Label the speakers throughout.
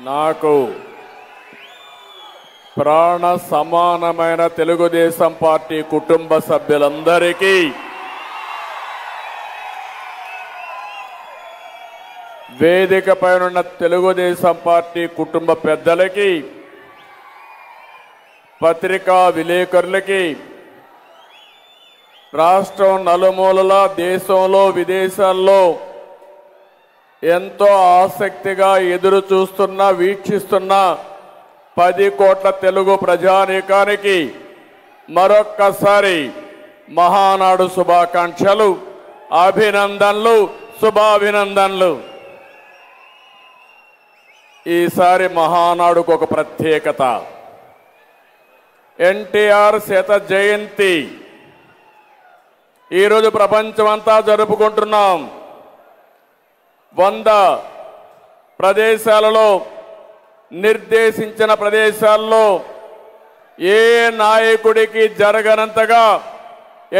Speaker 1: నాకు ప్రాణ సమానమైన తెలుగుదేశం పార్టీ కుటుంబ సభ్యులందరికీ వేదికపై ఉన్న తెలుగుదేశం పార్టీ కుటుంబ పెద్దలకి, పత్రికా విలేకరులకి, రాష్ట్రం నలుమూలలా దేశంలో విదేశాల్లో ఎంతో ఆసక్తిగా ఎదురు చూస్తున్న వీక్షిస్తున్న 10 కోట్ల తెలుగు ప్రజానీకానికి మరొక్కసారి మహానాడు శుభాకాంక్షలు, అభినందనలు, శుభాభినందనలు. ఈసారి మహానాడుకు ఒక ప్రత్యేకత. ఎన్టీఆర్ శత జయంతి ఈరోజు ప్రపంచమంతా జరుపుకుంటున్నాం. 100 ప్రదేశాలలో, నిర్దేశించిన ప్రదేశాల్లో ఏ నాయకుడికి జరగనంతగా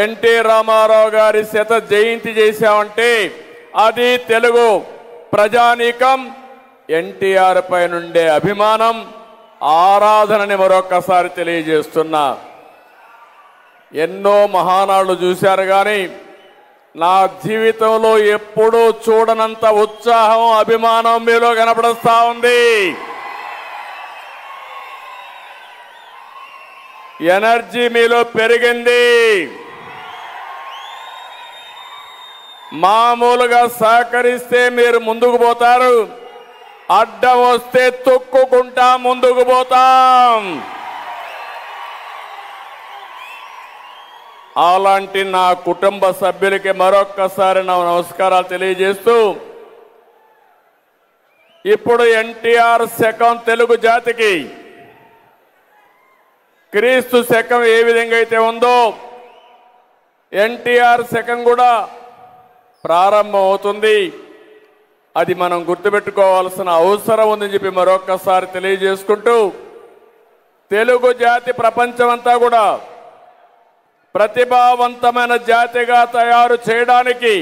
Speaker 1: ఎన్టీ రామారావు గారి శత జయంతి చేశామంటే అది తెలుగు ప్రజానీకం ఎన్టీఆర్ పై నుండే అభిమానం, ఆరాధనని మరొక్కసారి తెలియజేస్తున్నా. ఎన్నో మహానాళ్ళు చూశారు కానీ నా జీవితంలో ఎప్పుడూ చూడనంత ఉత్సాహం, అభిమానం మీలో కనపడుస్తా ఉంది. ఎనర్జీ మీలో పెరిగింది. మామూలుగా సహకరిస్తే మీరు ముందుకు పోతారు, అడ్డం వస్తే తొక్కుకుంటా ముందుకు పోతాం. అలాంటి నా కుటుంబ సభ్యులకి మరొక్కసారి నా నమస్కారాలు తెలియజేస్తూ, ఇప్పుడు ఎన్టీఆర్ శకం తెలుగు జాతికి క్రీస్తు శకం ఏ విధంగా అయితే ఉందో ఎన్టీఆర్ శకం కూడా ప్రారంభం అవుతుంది. అది మనం గుర్తుపెట్టుకోవాల్సిన అవసరం ఉందని చెప్పి మరొక్కసారి తెలియజేసుకుంటూ, తెలుగు జాతి ప్రపంచమంతా కూడా ప్రతిభావంతమైన జాతిగా తయారు చేయడానికి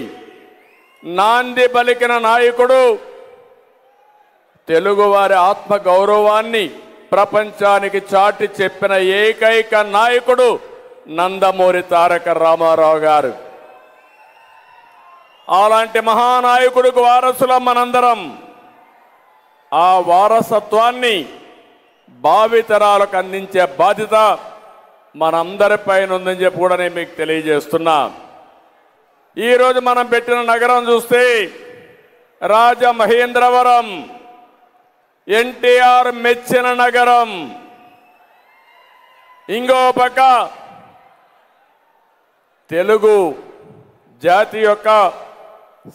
Speaker 1: నాంది పలికిన నాయకుడు, తెలుగువారి ఆత్మ గౌరవాన్ని ప్రపంచానికి చాటి చెప్పిన ఏకైక నాయకుడు నందమూరి తారక రామారావు గారు. అలాంటి మహానాయకుడికి వారసులం మనందరం. ఆ వారసత్వాన్ని భావితరాలకు అందించే బాధ్యత మనందరిపైన ఉందని చెప్పి కూడా నేను మీకు తెలియజేస్తున్నా. ఈరోజు మనం పెట్టిన నగరం చూస్తే రాజమహేంద్రవరం, ఎన్టీఆర్ మెచ్చిన నగరం. ఇంకో పక్క తెలుగు జాతి యొక్క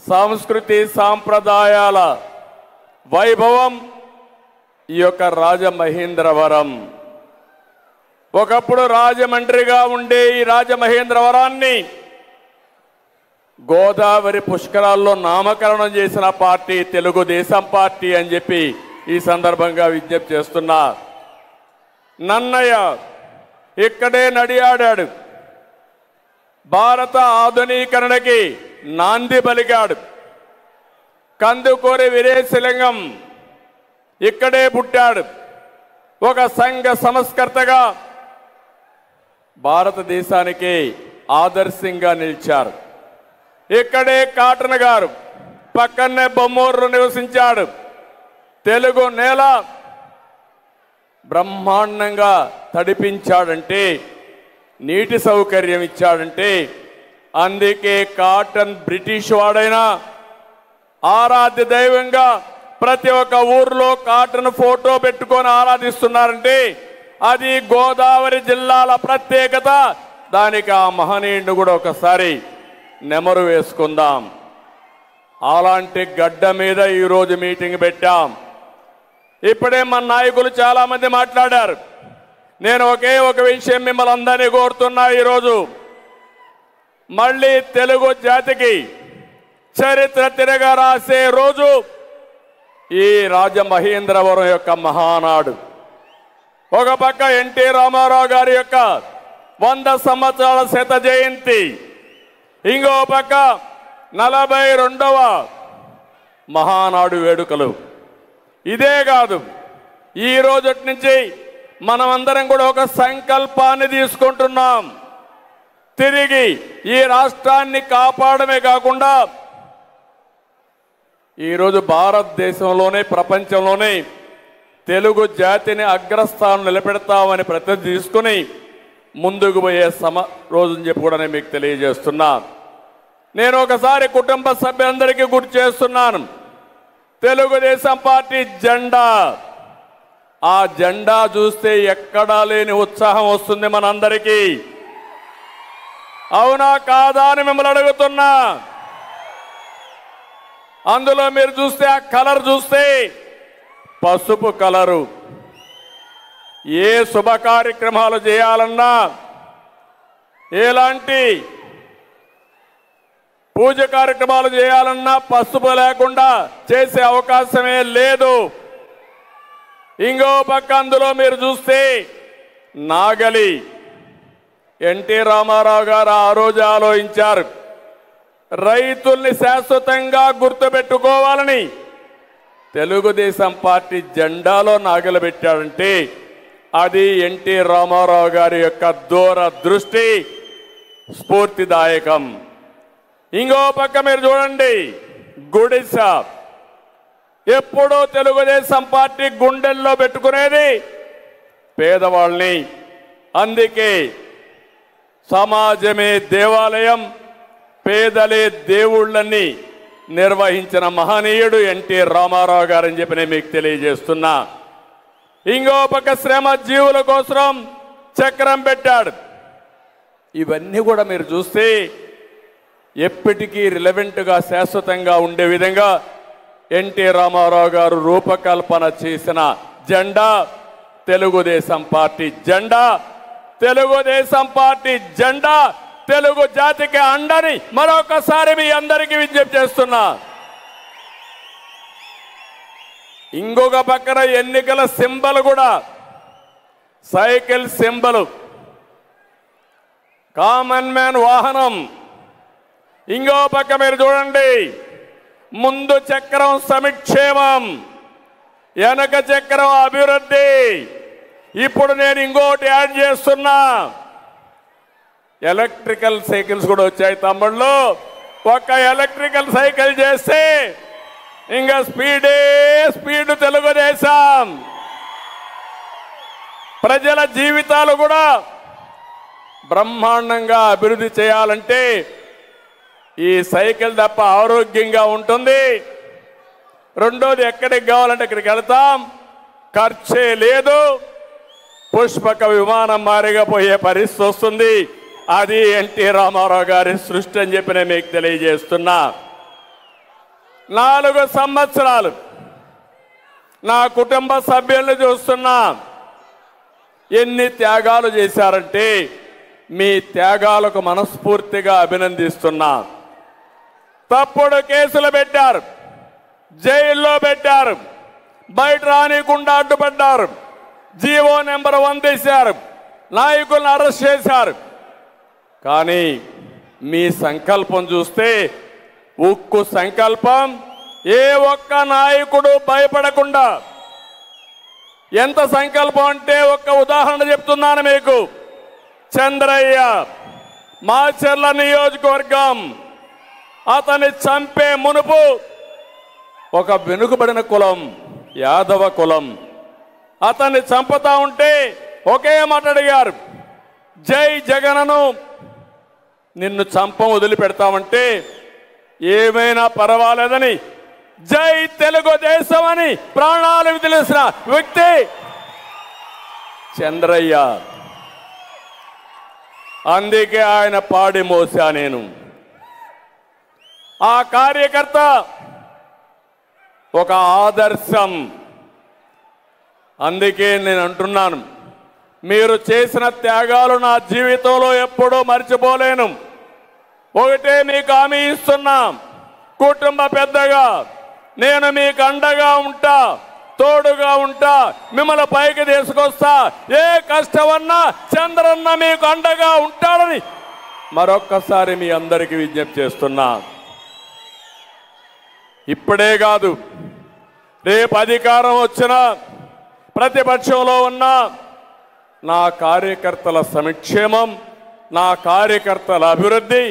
Speaker 1: సంస్కృతి సాంప్రదాయాల వైభవం ఈ యొక్క రాజమహేంద్రవరం. ఒకప్పుడు రాజమండ్రిగా ఉండే ఈ రాజమహేంద్రవరాన్ని గోదావరి పుష్కరాల్లో నామకరణం చేసిన పార్టీ తెలుగుదేశం పార్టీ అని చెప్పి ఈ సందర్భంగా విజ్ఞప్తి చేస్తున్నా. నన్నయ్య ఇక్కడే నడియాడాడు, భారత ఆధునీకరణకి నాంది పలికాడు. కందుకూరి వీరేశలింగం ఇక్కడే పుట్టాడు, ఒక సంఘ సంస్కర్తగా భారతదేశానికి ఆదర్శంగా నిలిచారు. ఇక్కడే కాటన్ గారు పక్కనే బొమ్మూరు నివసించాడు. తెలుగు నేల బ్రహ్మాండంగా తడిపించాడంటే, నీటి సౌకర్యం ఇచ్చాడంటే అందుకే కాటన్ బ్రిటిష్ వాడైనా ఆరాధ్య దైవంగా ప్రతి ఒక్క ఊర్లో కాటన్ ఫోటో పెట్టుకొని ఆరాధిస్తున్నారంటే అది గోదావరి జిల్లాల ప్రత్యేకత. దానికి ఆ మహనీయుడిని కూడా ఒకసారి నెమరు వేసుకుందాం. అలాంటి గడ్డ మీద ఈరోజు మీటింగ్ పెట్టాం. ఇప్పుడే మన నాయకులు చాలా మంది మాట్లాడారు. నేను ఒకే ఒక విషయం మిమ్మల్ని అందరినీ కోరుతున్నా. ఈరోజు మళ్ళీ తెలుగు జాతికి చరిత్ర తిరగ రాసే రోజు ఈ రాజమహేంద్రవరం యొక్క మహానాడు. ఒక పక్క ఎన్టీ రామారావు గారి యొక్క 100 సంవత్సరాల శత జయంతి, ఇంకో పక్క 42వ మహానాడు వేడుకలు. ఇదే కాదు, ఈ రోజటి నుంచి మనమందరం కూడా ఒక సంకల్పాన్ని తీసుకుంటున్నాం. తిరిగి ఈ రాష్ట్రాన్ని కాపాడమే కాకుండా ఈరోజు భారతదేశంలోనే ప్రపంచంలోనే తెలుగు జాతిని అగ్రస్థానం నిలబెడతామని ప్రతిజ్ఞ తీసుకుని ముందుకు పోయే రోజుని చెప్పి కూడా నేను మీకు తెలియజేస్తున్నా. నేను ఒకసారి కుటుంబ సభ్యులందరికీ గుర్తు చేస్తున్నాను. తెలుగుదేశం పార్టీ జెండా, ఆ జెండా చూస్తే ఎక్కడా లేని ఉత్సాహం వస్తుంది మనందరికీ. అవునా కాదా అని మిమ్మల్ని అడుగుతున్నా. అందులో మీరు చూస్తే ఆ కలర్ చూస్తే పసుపు కలరు. ఏ శుభ కార్యక్రమాలు చేయాలన్నా, ఎలాంటి పూజ కార్యక్రమాలు చేయాలన్నా పసుపు లేకుండా చేసే అవకాశమే లేదు. ఇంకో పక్క అందులో మీరు చూస్తే నాగలి. ఎన్టీ రామారావు గారు ఆ రోజు ఆలోచించారు, రైతుల్ని శాశ్వతంగా గుర్తుపెట్టుకోవాలని తెలుగుదేశం పార్టీ జెండాలో నాగలి పెట్టాడంటే అది ఎన్టీ రామారావు గారి యొక్క దూరదృష్టి, స్ఫూర్తిదాయకం. ఇంకో పక్క మీరు చూడండి గుడిస. ఎప్పుడూ తెలుగుదేశం పార్టీ గుండెల్లో పెట్టుకునేది పేదవాళ్ళని. అందుకే సమాజమే దేవాలయం, పేదలే దేవుళ్ళని నిర్వహించిన మహనీయుడు ఎన్టీ రామారావు గారని చెప్పి నేను మీకు తెలియజేస్తున్నా. ఇంకో పక్క శ్రమ జీవుల కోసం చక్రం పెట్టాడు. ఇవన్నీ కూడా మీరు చూస్తే ఎప్పటికీ రిలవెంట్గా శాశ్వతంగా ఉండే విధంగా ఎన్టీ రామారావు గారు రూపకల్పన చేసిన జెండా తెలుగుదేశం పార్టీ జెండా. తెలుగుదేశం పార్టీ జెండా తెలుగు జాతికి అండని మరొకసారి మీ అందరికీ విజ్ఞప్తి చేస్తున్నా. ఇంకొక పక్కన ఎన్నికల సింబల్ కూడా సైకిల్ సింబల్, కామన్ మ్యాన్ వాహనం. ఇంకో పక్క మీరు చూడండి, ముందు చక్రం సంక్షేమం, వెనక చక్రం అభివృద్ధి. ఇప్పుడు నేను ఇంకోటి యాడ్ చేస్తున్నా, ఎలక్ట్రికల్ సైకిల్స్ కూడా వచ్చాయి తమ్ముళ్ళు. ఒక ఎలక్ట్రికల్ సైకిల్ చేస్తే ఇంకా స్పీడ్ తెలుగుదేశం. ప్రజల జీవితాలు కూడా బ్రహ్మాండంగా అభివృద్ధి చేయాలంటే ఈ సైకిల్ తప్ప ఆరోగ్యంగా ఉంటుంది. రెండోది, ఎక్కడికి కావాలంటే ఇక్కడికి వెళ్తాం, ఖర్చే లేదు, పుష్పక విమానం మారిగా పోయే పరిస్థితి వస్తుంది. అది ఎన్టీ రామారావు గారి సృష్టి అని చెప్పి నేను మీకు తెలియజేస్తున్నా. 4 సంవత్సరాలు నా కుటుంబ సభ్యుల్ని చూస్తున్నా. ఎన్ని త్యాగాలు చేశారంటే మీ త్యాగాలకు మనస్ఫూర్తిగా అభినందిస్తున్నా. తప్పుడు కేసులు పెట్టారు, జైల్లో పెట్టారు, బయట రానికుండా అడ్డుపడ్డారు, జీవో నెంబర్ 1 తీశారు, నాయకులను అరెస్ట్ చేశారు. కానీ మీ సంకల్పం చూస్తే ఉక్కు సంకల్పం. ఏ ఒక్క నాయకుడు భయపడకుండా, ఎంత సంకల్పం అంటే ఒక్క ఉదాహరణ చెప్తున్నాను మీకు. చంద్రయ్య మాచర్ల నియోజకవర్గం, అతన్ని చంపే మునుపు ఒక వెనుకబడిన కులం యాదవ కులం అతన్ని చంపుతా ఉంటే ఒకే మాట అడిగారు, జై జగనను నిన్ను చంపం వదిలిపెడతామంటే ఏమైనా పర్వాలేదని జై తెలుగుదేశం అని ప్రాణాలు తెలిసిన వ్యక్తి చంద్రయ్య. అందుకే ఆయన పాడి మోసా నేను. ఆ కార్యకర్త ఒక ఆదర్శం. అందుకే నేను అంటున్నాను, మీరు చేసిన త్యాగాలు నా జీవితంలో ఎప్పుడూ మర్చిపోలేను. ఒకటే మీకు హామీ ఇస్తున్నా, కుటుంబ పెద్దగా నేను మీకు అండగా ఉంటా, తోడుగా ఉంటా, మిమ్మల్ని పైకి తీసుకొస్తా. ఏ కష్టమన్నా చంద్రన్న మీకు అండగా ఉంటాడని మరొక్కసారి మీ అందరికీ విజ్ఞప్తి చేస్తున్నా. ఇప్పుడే కాదు, రేపు అధికారం వచ్చినా ప్రతిపక్షంలో ఉన్న నా కార్యకర్తల సంక్షేమం, నా కార్యకర్తల అభివృద్ధి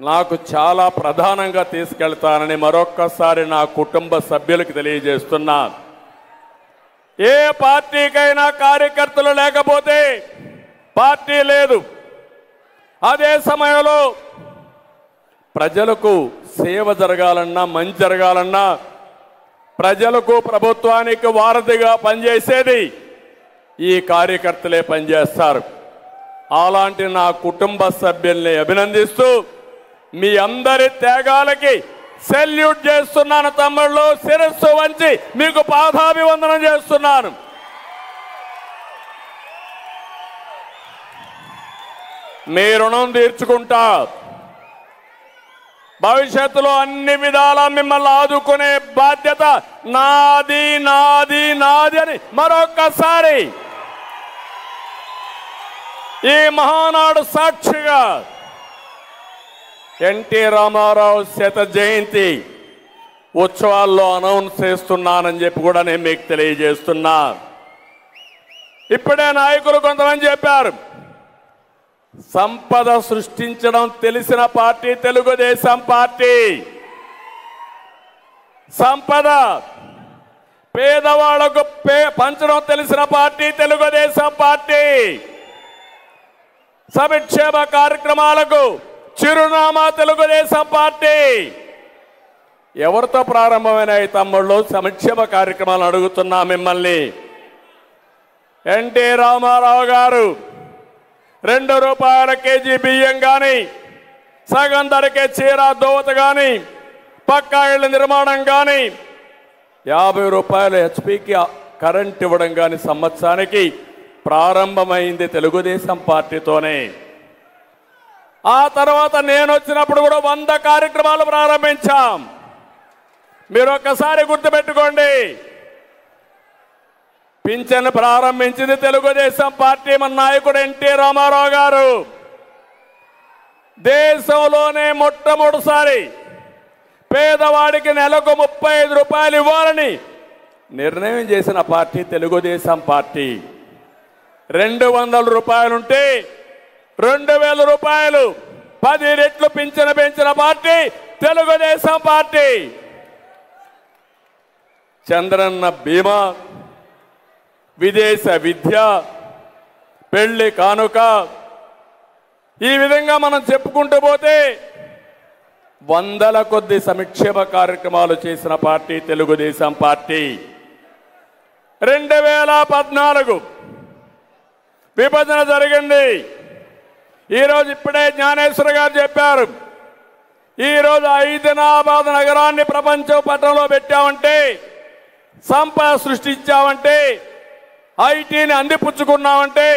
Speaker 1: నాకు చాలా ప్రధానంగా తీసుకెళ్తానని మరొక్కసారి నా కుటుంబ సభ్యులకు తెలియజేస్తున్నా. ఏ పార్టీకైనా కార్యకర్తలు లేకపోతే పార్టీ లేదు. అదే సమయంలో ప్రజలకు సేవ జరగాలన్నా, మంచి జరగాలన్నా, ప్రజలకు ప్రభుత్వానికి వారధిగా పనిచేసేది ఈ కార్యకర్తలే పనిచేస్తారు. అలాంటి నా కుటుంబ సభ్యుల్ని అభినందిస్తూ మీ అందరి త్యాగాలకి సెల్యూట్ చేస్తున్నాను. తమ్ముళ్ళు, శిరస్సు వంచి మీకు పాదాభివందనం చేస్తున్నాను. మీ రుణం తీర్చుకుంటా. భవిష్యత్తులో అన్ని విధాలా మిమ్మల్ని ఆదుకునే బాధ్యత నాది నాది నాది అని మరొక్కసారి ఈ మహానాడు సాక్షిగా ఎన్టీ రామారావు శత జయంతి ఉత్సవాల్లో అనౌన్స్ చేస్తున్నానని చెప్పి కూడా నేను మీకు తెలియజేస్తున్నా. ఇప్పుడే నాయకులు కొంతమంది చెప్పారు, సంపద సృష్టించడం తెలిసిన పార్టీ తెలుగుదేశం పార్టీ. సంపద పేదవాళ్లకు పంచడం తెలిసిన పార్టీ తెలుగుదేశం పార్టీ. సంక్షేమ కార్యక్రమాలకు చిరునామా తెలుగుదేశం పార్టీ. ఎవరితో ప్రారంభమైన తమ్ముళ్ళు సంక్షేమ కార్యక్రమాలు అడుగుతున్నా మిమ్మల్ని. ఎన్టీ రామారావు గారు 2 రూపాయల కేజీ బియ్యం కానీ, సగం ధరకే చీర దోవత కానీ, పక్కా ఇళ్ల నిర్మాణం కానీ, 50 రూపాయల హెచ్పికి కరెంట్ ఇవ్వడం కానీ సంవత్సరానికి ప్రారంభమైంది తెలుగుదేశం పార్టీతోనే. ఆ తర్వాత నేను వచ్చినప్పుడు కూడా 100 కార్యక్రమాలు ప్రారంభించాం. మీరు ఒక్కసారి గుర్తుపెట్టుకోండి, పింఛన్ ప్రారంభించింది తెలుగుదేశం పార్టీ, మన నాయకుడు ఎన్టీ రామారావు గారు. దేశంలోనే మొట్టమొదటిసారి పేదవాడికి నెలకు 35 రూపాయలు ఇవ్వాలని నిర్ణయం చేసిన పార్టీ తెలుగుదేశం పార్టీ. 200 రూపాయలుంటే 2000 రూపాయలు 10 రెట్లు పింఛను పెంచిన పార్టీ తెలుగుదేశం పార్టీ. చంద్రన్న బీమా, విదేశ విద్య, పెళ్లి కానుక, ఈ విధంగా మనం చెప్పుకుంటూ పోతే 100ల కొద్ది సంక్షేమ కార్యక్రమాలు చేసిన పార్టీ తెలుగుదేశం పార్టీ. 2014 విభజన జరిగింది. ఈరోజు ఇప్పుడే జ్ఞానేశ్వర గారు చెప్పారు, ఈరోజు హైదరాబాద్ నగరాన్ని ప్రపంచ పటంలో పెట్టామంటే, సంపద సృష్టించామంటే, ఐటీని అందిపుచ్చుకున్నామంటే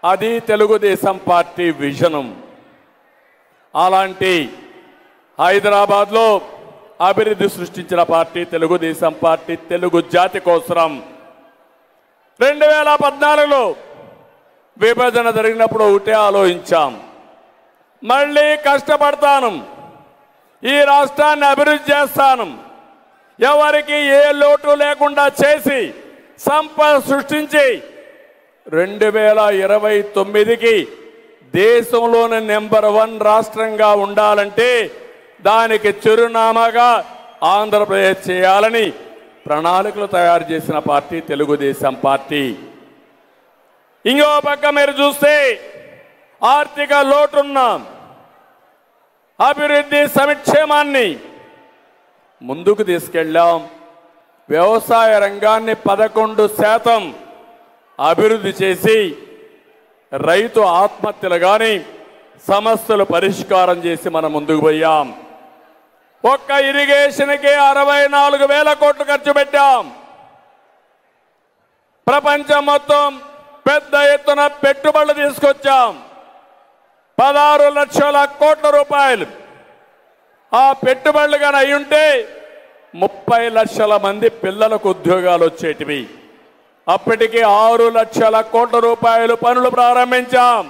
Speaker 1: అది తెలుగుదేశం పార్టీ విజనం. అలాంటి హైదరాబాద్లో అభివృద్ధి సృష్టించిన పార్టీ తెలుగుదేశం పార్టీ. తెలుగు జాతి కోసం 2014లో విభజన జరిగినప్పుడు ఒకటే ఆలోచించాం, మళ్ళీ కష్టపడతాను, ఈ రాష్ట్రాన్ని అభివృద్ధి చేస్తాను, ఎవరికి ఏ లోటు లేకుండా చేసి సంపద సృష్టించి 2029కి దేశంలోని నెంబర్ 1 రాష్ట్రంగా ఉండాలంటే దానికి చిరునామాగా ఆంధ్రప్రదేశ్ చేయాలని ప్రణాళికలు తయారు చేసిన పార్టీ తెలుగుదేశం పార్టీ. ఇంకో పక్క మీరు చూస్తే ఆర్థిక లోటున్న అభివృద్ధి సంక్షేమాన్ని ముందుకు తీసుకెళ్ళాం. వ్యవసాయ రంగాన్ని 11% అభివృద్ధి చేసి రైతు ఆత్మహత్యలు కానీ సమస్యలు పరిష్కారం చేసి మనం ముందుకు పోయాం. ఒక్క ఇరిగేషన్కి 64,000 కోట్లు ఖర్చు పెట్టాం. ప్రపంచం మొత్తం పెద్ద ఎత్తున పెట్టుబడులు తీసుకొచ్చాం. 16 లక్షల కోట్ల రూపాయలు. ఆ పెట్టుబడులు కానీ అయ్యుంటే 30 లక్షల మంది పిల్లలకు ఉద్యోగాలు వచ్చేటివి. అప్పటికి 6 లక్షల కోట్ల రూపాయలు పనులు ప్రారంభించాం.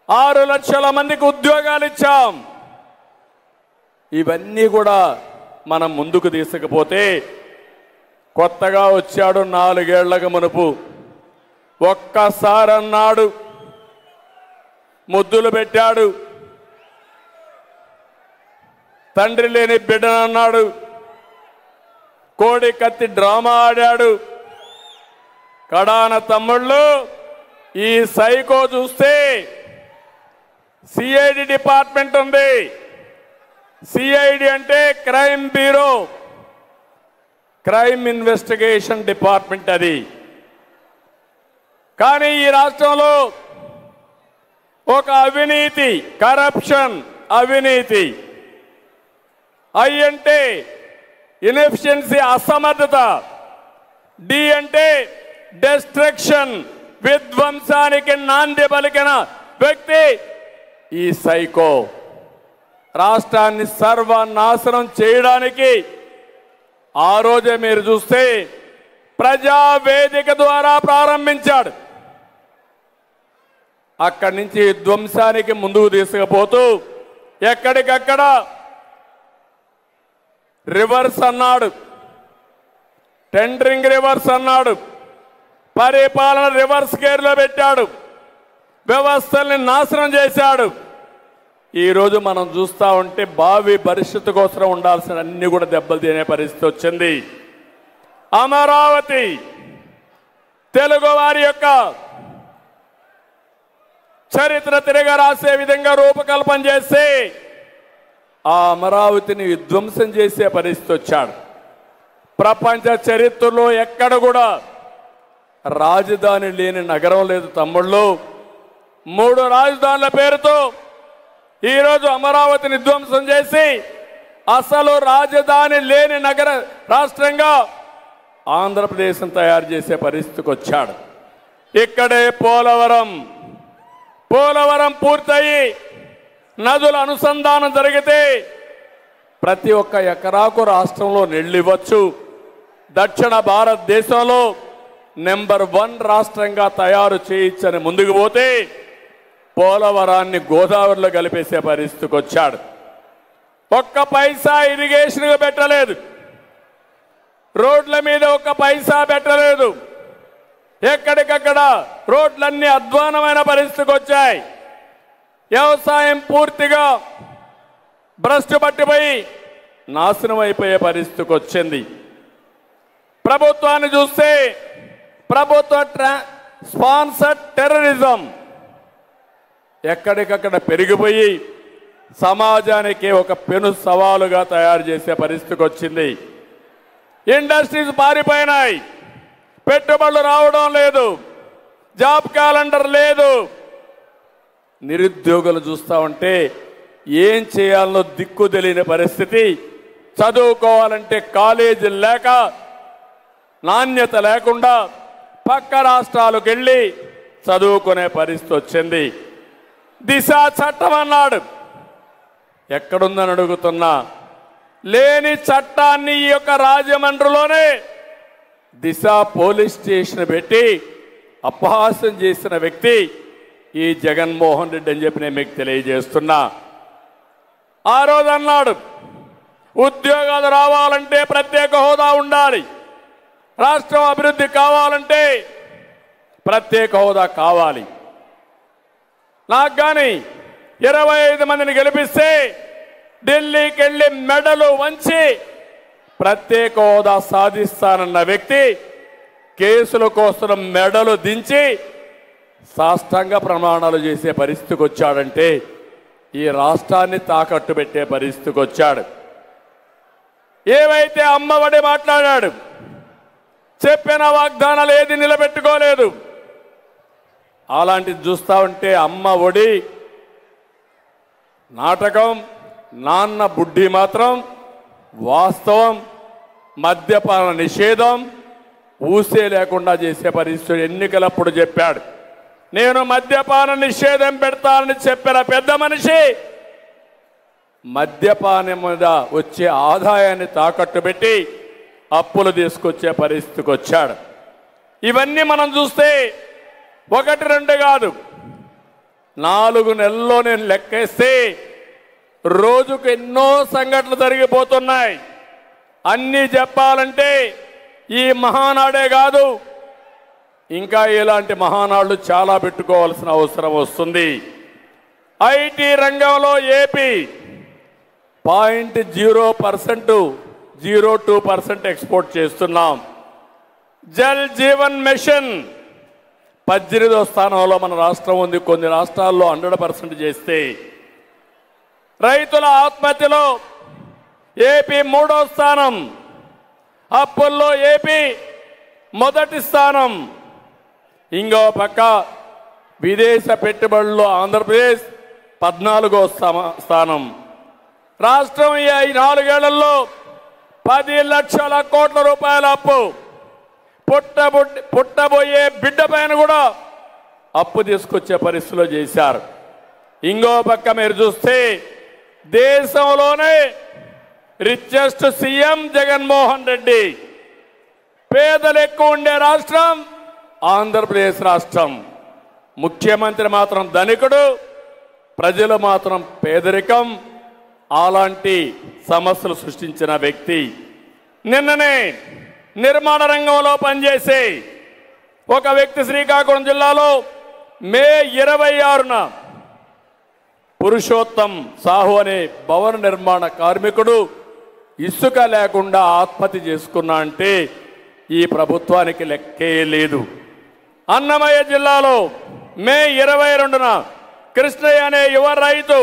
Speaker 1: 6 లక్షల మందికి ఉద్యోగాలు ఇచ్చాం. ఇవన్నీ కూడా మనం ముందుకు తీసుకుపోతే కొత్తగా వచ్చాడు 4 ఏళ్లకు మునుపు ఒక్కసారి అన్నాడు, ముద్దులు పెట్టాడు, తండ్రి లేని బిడ్డనన్నాడు, కోడి కత్తి డ్రామా ఆడాడు. కడాన తమ్ముళ్ళు ఈ సైకో చూస్తే సిఐడి డిపార్ట్మెంట్ ఉంది. సిఐడి అంటే crime bureau, crime investigation department అది. కానీ ఈ రాష్ట్రంలో ఒక అవినీతి, కరప్షన్, అవినీతి, ఐ అంటే ఇన్ఎఫిషియన్సీ, అసమర్థత, డి అంటే డిస్ట్రక్షన్, విధ్వంసానికి నాంది పలికిన వ్యక్తి ఈ సైకో. రాష్ట్రాన్ని సర్వనాశనం చేయడానికి ఆ రోజే మీరు చూస్తే ప్రజావేదిక ద్వారా ప్రారంభించాడు. అక్కడి నుంచి ధ్వంసానికి ముందుకు తీసుకుపోతూ ఎక్కడికక్కడ రివర్స్ అన్నాడు, టెండరింగ్ రివర్స్ అన్నాడు, పరిపాలన రివర్స్ గేర్లో పెట్టాడు, వ్యవస్థల్ని నాశనం చేశాడు. ఈరోజు మనం చూస్తూ ఉంటే భావి భవిష్యత్తు కోసం ఉండాల్సిన అన్ని కూడా దెబ్బలు తినే పరిస్థితి వచ్చింది. అమరావతి తెలుగు వారి యొక్క చరిత్ర తిరగ రాసే విధంగా రూపకల్పన చేస్తే ఆ అమరావతిని విధ్వంసం చేసే పరిస్థితి వచ్చాడు. ప్రపంచ చరిత్రలో ఎక్కడ కూడా రాజధాని లేని నగరం లేదు తమ్ముళ్ళు. 3 రాజధానుల పేరుతో ఈరోజు అమరావతిని విధ్వంసం చేసి అసలు రాజధాని లేని నగర రాష్ట్రంగా ఆంధ్రప్రదేశ్ను తయారు చేసే పరిస్థితికి వచ్చాడు. ఇక్కడే పోలవరం పూర్తయి నదుల అనుసంధానం జరిగితే ప్రతి ఒక్క ఎకరాకు రాష్ట్రంలో నీళ్లు ఇవ్వచ్చు. దక్షిణ భారతదేశంలో నెంబర్ 1 రాష్ట్రంగా తయారు చేయొచ్చని ముందుకు పోతే పోలవరాన్ని గోదావరిలో కలిపేసే పరిస్థితికి వచ్చాడు. ఒక్క పైసా ఇరిగేషన్ పెట్టలేదు, రోడ్ల మీద ఒక్క పైసా పెట్టలేదు. ఎక్కడికక్కడ రోడ్లన్నీ అధ్వానమైన పరిస్థితికి వచ్చాయి. వ్యవసాయం పూర్తిగా భ్రష్టు పట్టిపోయి నాశనం అయిపోయే పరిస్థితికి వచ్చింది. ప్రభుత్వాన్ని చూస్తే ప్రభుత్వ స్పాన్సర్డ్ టెర్రరిజం ఎక్కడికక్కడ పెరిగిపోయి సమాజానికి ఒక పెను సవాలుగా తయారు చేసే పరిస్థితికి వచ్చింది. ఇండస్ట్రీస్ పారిపోయినాయి, పెట్టుబడులు రావడం లేదు, జాబ్ క్యాలెండర్ లేదు. నిరుద్యోగులు చూస్తూ ఉంటే ఏం చేయాలో దిక్కు తెలియని పరిస్థితి. చదువుకోవాలంటే కాలేజీ లేక, నాణ్యత లేకుండా పక్క రాష్ట్రాలకు వెళ్ళి చదువుకునే పరిస్థితి వచ్చింది. దిశ చట్టం అన్నాడు, ఎక్కడుందని అడుగుతున్నా. లేని చట్టాన్ని ఈ యొక్క రాజమండ్రిలోనే దిశ పోలీస్ స్టేషన్ పెట్టి అపహాస్యం చేసిన వ్యక్తి ఈ జగన్మోహన్ రెడ్డి అని చెప్పి నేను మీకు తెలియజేస్తున్నా. ఆ రోజు అన్నాడు, ఉద్యోగాలు రావాలంటే ప్రత్యేక హోదా ఉండాలి, రాష్ట్రం అభివృద్ధి కావాలంటే ప్రత్యేక హోదా కావాలి. నాకు కానీ 25 మందిని గెలిపిస్తే ఢిల్లీకి వెళ్ళి మెడలు వంచి ప్రత్యేక హోదా సాధిస్తానన్న వ్యక్తి కేసుల కోసం మెడలు దించి సాష్టాంగ ప్రమాణాలు చేసే పరిస్థితికి వచ్చాడంటే ఈ రాష్ట్రాన్ని తాకట్టు పెట్టే పరిస్థితికి వచ్చాడు. ఏవైతే అమ్మఒడి మాట్లాడాడు, చెప్పిన వాగ్దానాలు ఏది నిలబెట్టుకోలేదు. అలాంటిది చూస్తా ఉంటే అమ్మ ఒడి నాటకం, నాన్న బుడ్డి మాత్రం వాస్తవం. మద్యపాన నిషేధం ఊసే లేకుండా చేసే పరిస్థితి ఎన్నికలప్పుడు చెప్పాడు. నేను మద్యపాన నిషేధం పెడతానని చెప్పిన పెద్ద మనిషి మద్యపానం మీద వచ్చే ఆదాయాన్ని తాకట్టు పెట్టి అప్పులు తీసుకొచ్చే పరిస్థితికి వచ్చాడు. ఇవన్నీ మనం చూస్తే 1-2 కాదు, 4 నెలల్లో నేను లెక్కేస్తే రోజుకు ఎన్నో సంఘటనలు జరిగిపోతున్నాయి. అన్నీ చెప్పాలంటే ఈ మహానాడే కాదు, ఇంకా ఇలాంటి మహానాళ్ళు చాలా పెట్టుకోవాల్సిన అవసరం వస్తుంది. ఐటీ రంగంలో ఏపీ 0.02% ఎక్స్పోర్ట్ చేస్తున్నాం. జల్ జీవన్ మిషన్ 18వ స్థానంలో మన రాష్ట్రం ఉంది. కొన్ని రాష్ట్రాల్లో 100% చేస్తే, రైతుల ఆత్మహత్యలో ఏపీ 3వ స్థానం, అప్పుల్లో ఏపీ మొదటి స్థానం. ఇంకో పక్క విదేశ పెట్టుబడుల్లో ఆంధ్రప్రదేశ్ 14వ స్థానం. రాష్ట్రం ఈ 4 ఏళ్లలో 10 లక్షల కోట్ల రూపాయల అప్పు, పుట్టబోయే బిడ్డ పైన కూడా అప్పు తీసుకొచ్చే పరిస్థితిలో చేశారు. ఇంకో పక్క మీరు చూస్తే దేశంలోనే రిచెస్ట్ సీఎం జగన్మోహన్ రెడ్డి. పేదలు ఎక్కువ ఉండే రాష్ట్రం ఆంధ్రప్రదేశ్ రాష్ట్రం. ముఖ్యమంత్రి మాత్రం ధనికుడు, ప్రజలు మాత్రం పేదరికం. అలాంటి సమస్యలు సృష్టించిన వ్యక్తి. నిన్ననే నిర్మాణ రంగంలో పనిచేసే ఒక వ్యక్తి శ్రీకాకుళం జిల్లాలో మే 26న పురుషోత్తం సాహు అనే భవన నిర్మాణ కార్మికుడు ఇసుక లేకుండా ఆత్మహత్య చేసుకున్నా అంటే ఈ ప్రభుత్వానికి లెక్కే లేదు. అన్నమయ్య జిల్లాలో మే 22న కృష్ణయ్య అనే యువ రైతు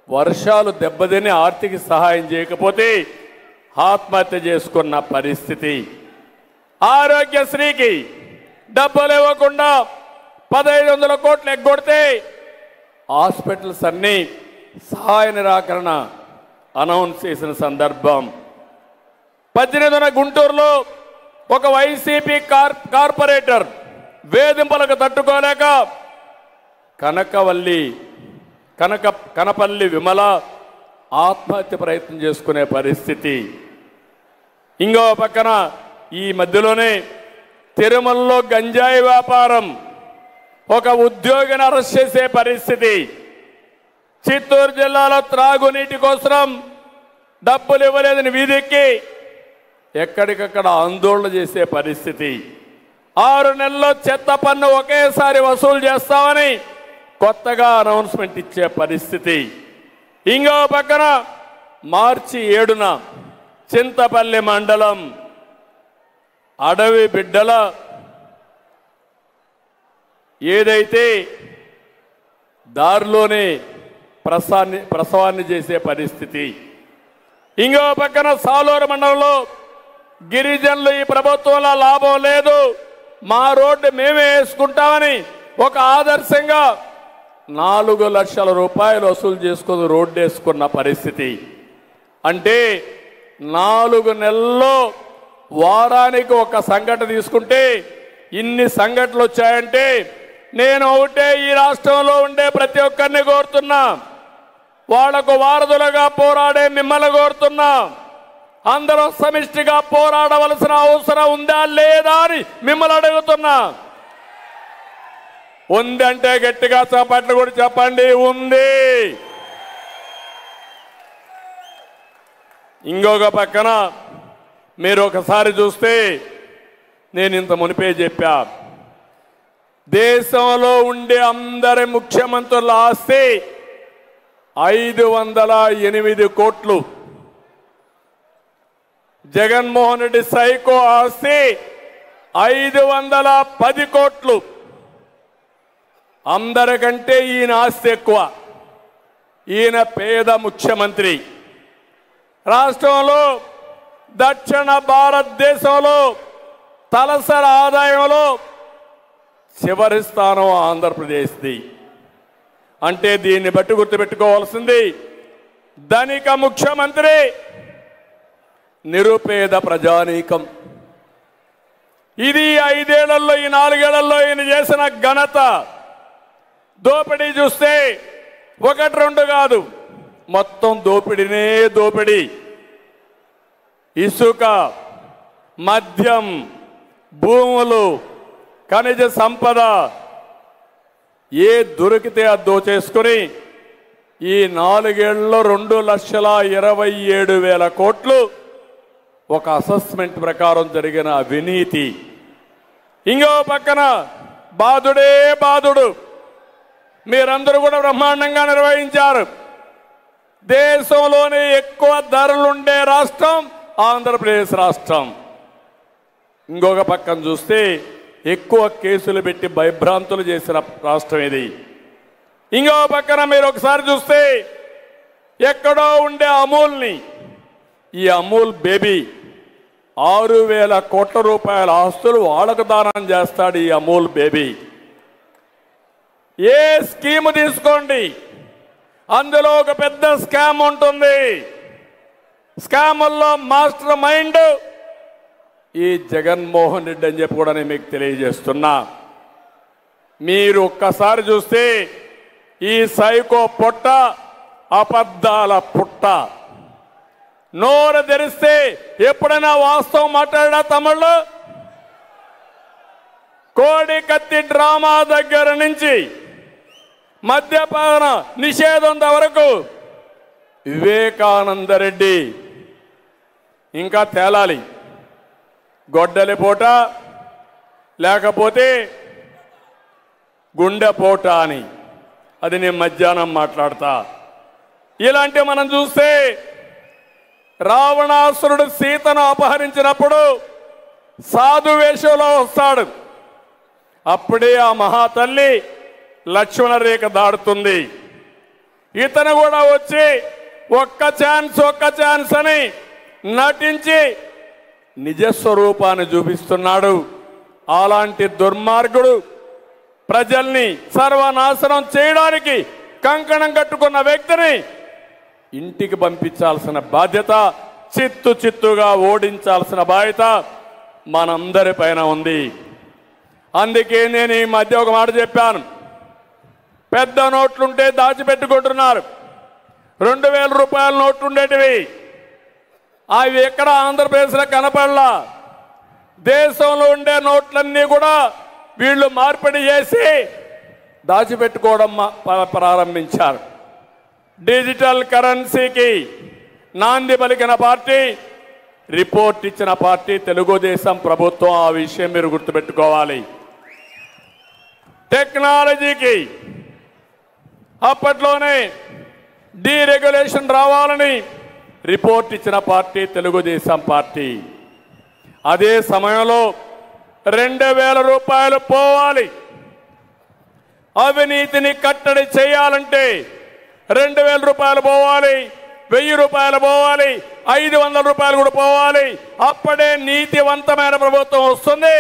Speaker 1: వర్షాలు దెబ్బతిని ఆర్థిక సహాయం చేయకపోతే ఆత్మహత్య చేసుకున్న పరిస్థితి. ఆరోగ్యశ్రీకి డబ్బులు ఇవ్వకుండా 1500 కోట్లు ఎగ్గొడితే హాస్పిటల్స్ అన్నీ సహాయ నిరాకరణ అనౌన్స్ చేసిన సందర్భం. 18న గుంటూరులో ఒక వైసీపీ కార్పొరేటర్ వేధింపులకు తట్టుకోలేక కనపల్లి విమల ఆత్మహత్య ప్రయత్నం చేసుకునే పరిస్థితి. ఇంకో పక్కన ఈ మధ్యలోనే తిరుమలలో గంజాయి వ్యాపారం, ఒక ఉద్యోగిని అరెస్ట్ చేసే పరిస్థితి. చిత్తూరు జిల్లాలో త్రాగునీటి కోసం డబ్బులు ఇవ్వలేదని వీధెక్కి ఎక్కడికక్కడ ఆందోళన చేసే పరిస్థితి. 6 నెలల్లో చెత్త పన్ను ఒకేసారి వసూలు చేస్తామని కొత్తగా అనౌన్స్మెంట్ ఇచ్చే పరిస్థితి. ఇంకో పక్కన మార్చి 7న చింతపల్లి మండలం అడవి బిడ్డల ఏదైతే దారిలోనే ప్రసవాన్ని చేసే పరిస్థితి. ఇంకో పక్కన సాలూరు మండలంలో గిరిజనులు ఈ ప్రభుత్వంలో లాభం లేదు, మా రోడ్డు మేమే వేసుకుంటామని ఒక ఆదర్శంగా 4 లక్షల రూపాయలు వసూలు చేసుకుని రోడ్డు వేసుకున్న పరిస్థితి. అంటే 4 నెలల్లో వారానికి ఒక సంఘటన తీసుకుంటే ఇన్ని సంఘటనలు వచ్చాయంటే నేను ఒకటే ఈ రాష్ట్రంలో ఉండే ప్రతి ఒక్కరిని కోరుతున్నా, వాళ్లకు వారధులుగా పోరాడే మిమ్మల్ని కోరుతున్నా, అందరూ సమిష్టిగా పోరాడవలసిన అవసరం ఉందా లేదా అని మిమ్మల్ని అడుగుతున్నా. ఉందంటే గట్టిగా చప్పట్లు కూడా చెప్పండి, ఉంది. ఇంకొక పక్కన మీరు ఒకసారి చూస్తే నేను ఇంత మునిపే చెప్పా, దేశంలో ఉండే అందరి ముఖ్యమంత్రుల ఆస్తి 508 కోట్లు. జగన్మోహన్ రెడ్డి సైకో ఆస్తి 510 కోట్లు. అందరికంటే ఈయన ఆస్తి ఎక్కువ. ఈయన పేద ముఖ్యమంత్రి. రాష్ట్రంలో దక్షిణ భారతదేశంలో తలసరి ఆదాయంలో చివరి స్థానం ఆంధ్రప్రదేశ్ది. అంటే దీన్ని బట్టి గుర్తుపెట్టుకోవాల్సింది, ధనిక ముఖ్యమంత్రి, నిరుపేద ప్రజానీకం. ఇది 5 ఏళ్లలో ఈ 4 ఏళ్లలో ఈయన చేసిన ఘనత. దోపిడీ చూస్తే 1-2 కాదు, మొత్తం దోపిడీనే దోపిడీ. ఇసుక, మద్యం, భూములు, ఖనిజ సంపద ఏ దొరికితే అది దోచేసుకుని ఈ 4 ఏళ్లలో 2,27,000 కోట్లు ఒక అసెస్మెంట్ ప్రకారం జరిగిన అవినీతి, ఇంకో పక్కన బాధుడే బాధుడు మీరందరూ కూడా బ్రహ్మాండంగా నిర్వహించారు. దేశంలోనే ఎక్కువ ధరలుండే రాష్ట్రం ఆంధ్రప్రదేశ్ రాష్ట్రం. ఇంకొక పక్కన చూస్తే ఎక్కువ కేసులు పెట్టి భయభ్రాంతులు చేసిన రాష్ట్రం ఇది. ఇంకో పక్కన మీరు ఒకసారి చూస్తే ఎక్కడో ఉండే అమూల్ని, ఈ అమూల్ బేబీ 6,000 కోట్ల రూపాయల ఆస్తులు వాళ్ళకు దానం చేస్తాడు ఈ అమూల్ బేబీ. ఏ స్కీమ్ తీసుకోండి అందులో ఒక పెద్ద స్కామ్ ఉంటుంది. స్కాముల్లో మాస్టర్ మైండ్ ఈ జగన్మోహన్ రెడ్డి అని చెప్పి కూడా నేను మీకు తెలియజేస్తున్నా. మీరు ఒక్కసారి చూస్తే ఈ సైకో పొట్ట అబద్ధాల పుట్ట. నోరు తెరిస్తే ఎప్పుడైనా వాస్తవం మాట్లాడా తమిళ్లో? కోడి కత్తి డ్రామా దగ్గర నుంచి మద్యపాన నిషేధం వరకు వివేకానంద రెడ్డి ఇంకా తేలాలి. గొడ్డలి పోట లేకపోతే గుండె పోట అని అది నేను మధ్యాహ్నం మాట్లాడతా. ఇలాంటి మనం చూస్తే రావణాసురుడు సీతను అపహరించినప్పుడు సాధు వేషంలో వస్తాడు. అప్పుడే ఆ మహాతల్లి లక్ష్మణ రేఖ దాడుతుంది. ఇతను కూడా వచ్చి ఒక్క ఛాన్స్ అని నటించి నిజస్వరూపాన్ని చూపిస్తున్నాడు. అలాంటి దుర్మార్గుడు ప్రజల్ని సర్వనాశనం చేయడానికి కంకణం కట్టుకున్న వ్యక్తిని ఇంటికి పంపించాల్సిన బాధ్యత, చిత్తుగా ఓడించాల్సిన బాధ్యత మనందరి పైన ఉంది. అందుకే నేను ఈ మధ్య ఒక మాట చెప్పాను. పెద్ద నోట్లుంటే దాచిపెట్టుకుంటున్నారు. 2,000 రూపాయల నోట్లు ఉండేటివి అవి ఎక్కడ ఆంధ్రప్రదేశ్లో కనపడలా. దేశంలో ఉండే నోట్లన్నీ కూడా వీళ్ళు మార్పిడి చేసి దాచిపెట్టుకోవడం ప్రారంభించారు. డిజిటల్ కరెన్సీకి నాంది పలికిన పార్టీ, రిపోర్ట్ ఇచ్చిన పార్టీ తెలుగుదేశం ప్రభుత్వం. ఆ విషయం మీరు గుర్తుపెట్టుకోవాలి. టెక్నాలజీకి అప్పట్లోనే డీరెగ్యులేషన్ రావాలని రిపోర్ట్ ఇచ్చిన పార్టీ తెలుగుదేశం పార్టీ. అదే సమయంలో 2,000 రూపాయలు పోవాలి. అవినీతిని కట్టడి చేయాలంటే 2,000 రూపాయలు పోవాలి, 1,000 రూపాయలు పోవాలి, 500 రూపాయలు కూడా పోవాలి. అప్పుడే నీతివంతమైన ప్రభుత్వం వస్తుంది.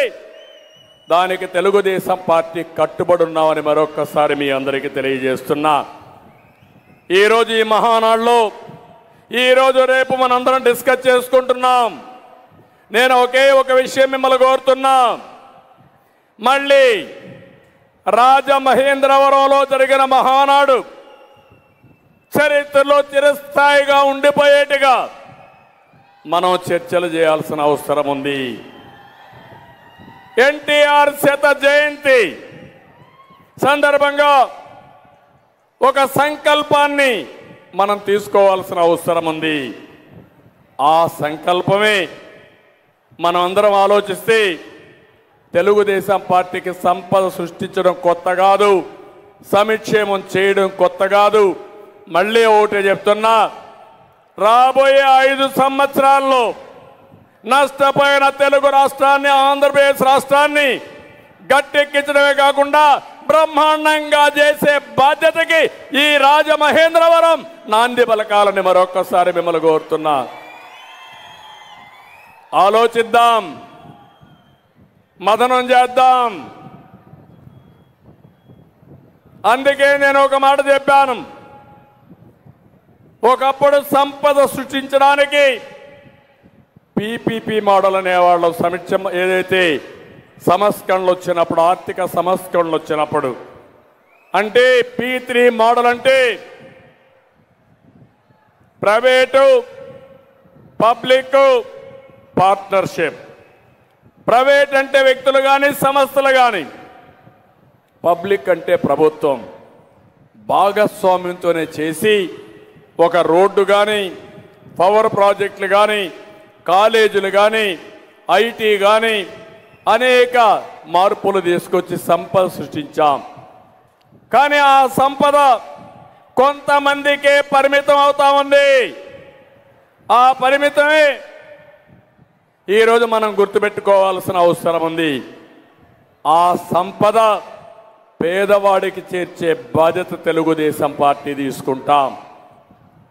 Speaker 1: దానికి తెలుగుదేశం పార్టీ కట్టుబడి ఉన్నామని మరొక్కసారి మీ అందరికీ తెలియజేస్తున్నా. ఈరోజు ఈ మహానాడులో ఈరోజు రేపు మనందరం డిస్కస్ చేసుకుంటున్నాం. నేను ఒకే ఒక విషయం మిమ్మల్ని కోరుతున్నా. మళ్ళీ రాజమహేంద్రవరంలో జరిగిన మహానాడు చరిత్రలో చిరస్థాయిగా ఉండిపోయేట్టుగా మనం చర్చలు చేయాల్సిన అవసరం ఉంది. ఎన్టీఆర్ శత జయంతి సందర్భంగా ఒక సంకల్పాన్ని మనం తీసుకోవాల్సిన అవసరం ఉంది. ఆ సంకల్పమే మనం అందరం ఆలోచిస్తే తెలుగుదేశం పార్టీకి సంపద సృష్టించడం కొత్త కాదు, సంక్షేమం చేయడం కొత్త కాదు. మళ్ళీ ఒకటే చెప్తున్నా, రాబోయే 5 సంవత్సరాల్లో నష్టపోయిన తెలుగు రాష్ట్రాన్ని, ఆంధ్రప్రదేశ్ రాష్ట్రాన్ని గట్టెక్కించడమే కాకుండా బ్రహ్మాండంగా చేసే బాధ్యతకి ఈ రాజమహేంద్రవరం నాంది పలకాలని మరొక్కసారి మిమ్మల్ని కోరుతున్నా. ఆలోచిద్దాం, మదనం చేద్దాం. అందుకే నేను ఒక మాట చెప్పాను. ఒకప్పుడు సంపద సృష్టించడానికి పీపీపీ మోడల్ అనేవాళ్ళు సమిక్షం ఏదైతే సంస్కరణలు వచ్చినప్పుడు, ఆర్థిక సంస్కరణలు వచ్చినప్పుడు, అంటే P3 మోడల్ అంటే ప్రైవేటు పబ్లిక్ పార్ట్నర్షిప్. ప్రైవేట్ అంటే వ్యక్తులు కానీ సంస్థలు కానీ, పబ్లిక్ అంటే ప్రభుత్వం భాగస్వామ్యంతోనే చేసి ఒక రోడ్డు కానీ, పవర్ ప్రాజెక్టులు కానీ, కాలేజీలు కానీ ఐటీ కానీ అనేక మార్పులు తీసుకొచ్చి సంపద సృష్టించాం. కానీ ఆ సంపద కొంతమందికే పరిమితం అవుతా ఉంది. ఆ పరిమితమే ఈరోజు మనం గుర్తుపెట్టుకోవాల్సిన అవసరం ఉంది. ఆ సంపద పేదవాడికి చేర్చే బాధ్యత తెలుగుదేశం పార్టీ తీసుకుంటాం.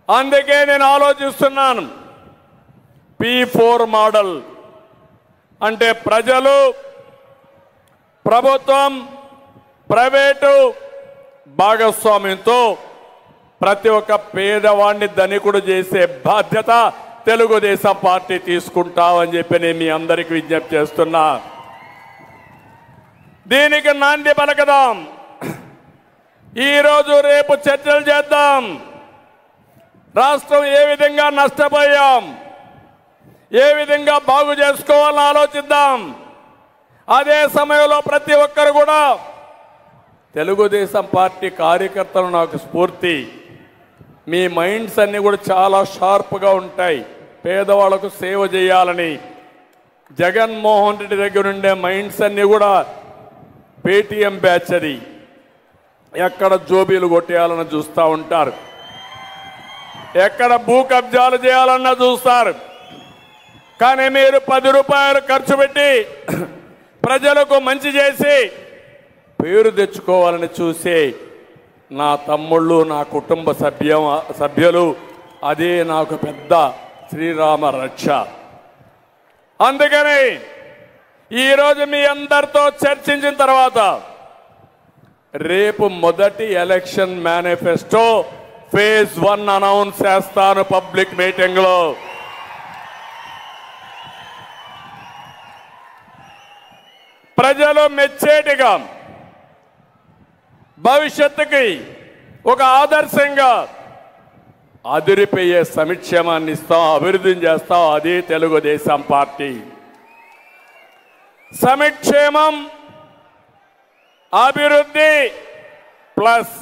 Speaker 1: అందుకే నేను ఆలోచిస్తున్నాను, P4 మోడల్ అంటే ప్రజలు, ప్రభుత్వం, ప్రైవేటు భాగస్వామ్యంతో ప్రతి ఒక్క పేదవాడిని ధనికుడు చేసే బాధ్యత తెలుగుదేశం పార్టీ తీసుకుంటామని చెప్పి నేను మీ అందరికీ విజ్ఞప్తి చేస్తున్నా. దీనికి నాంది పలకదాం. ఈరోజు రేపు చర్చలు చేద్దాం. రాష్ట్రం ఏ విధంగా నష్టపోయాం, ఏ విధంగా బాగు చేసుకోవాలని ఆలోచిద్దాం. అదే సమయంలో ప్రతి ఒక్కరు కూడా తెలుగుదేశం పార్టీ కార్యకర్తలు నాకు స్ఫూర్తి. మీ మైండ్స్ అన్నీ కూడా చాలా షార్ప్గా ఉంటాయి. పేదవాళ్లకు సేవ చేయాలని జగన్మోహన్ రెడ్డి దగ్గర ఉండే మైండ్స్ అన్నీ కూడా పేటీఎం బ్యాచ్. అది ఎక్కడ జోబీలు కొట్టేయాలన్న చూస్తూ ఉంటారు, ఎక్కడ భూ కబ్జాలు చేయాలన్నా చూస్తారు. కానీ మీరు 10 రూపాయలు ఖర్చు పెట్టి ప్రజలకు మంచి చేసి పేరు తెచ్చుకోవాలని చూసే నా తమ్ముళ్ళు, నా కుటుంబ సభ్యులు, అదే నాకు పెద్ద శ్రీరామ రక్ష. అందుకని ఈరోజు మీ అందరితో చర్చించిన తర్వాత రేపు మొదటి ఎలక్షన్ మేనిఫెస్టో ఫేజ్ 1 అనౌన్స్ చేస్తాను పబ్లిక్ మీటింగ్ లో. ప్రజలు మెచ్చేటిగా, భవిష్యత్తుకి ఒక ఆదర్శంగా అదిరిపోయే సంక్షేమాన్ని ఇస్తాం, అభివృద్ధిని చేస్తాం. అదే తెలుగుదేశం పార్టీ. సంక్షేమం, అభివృద్ధి ప్లస్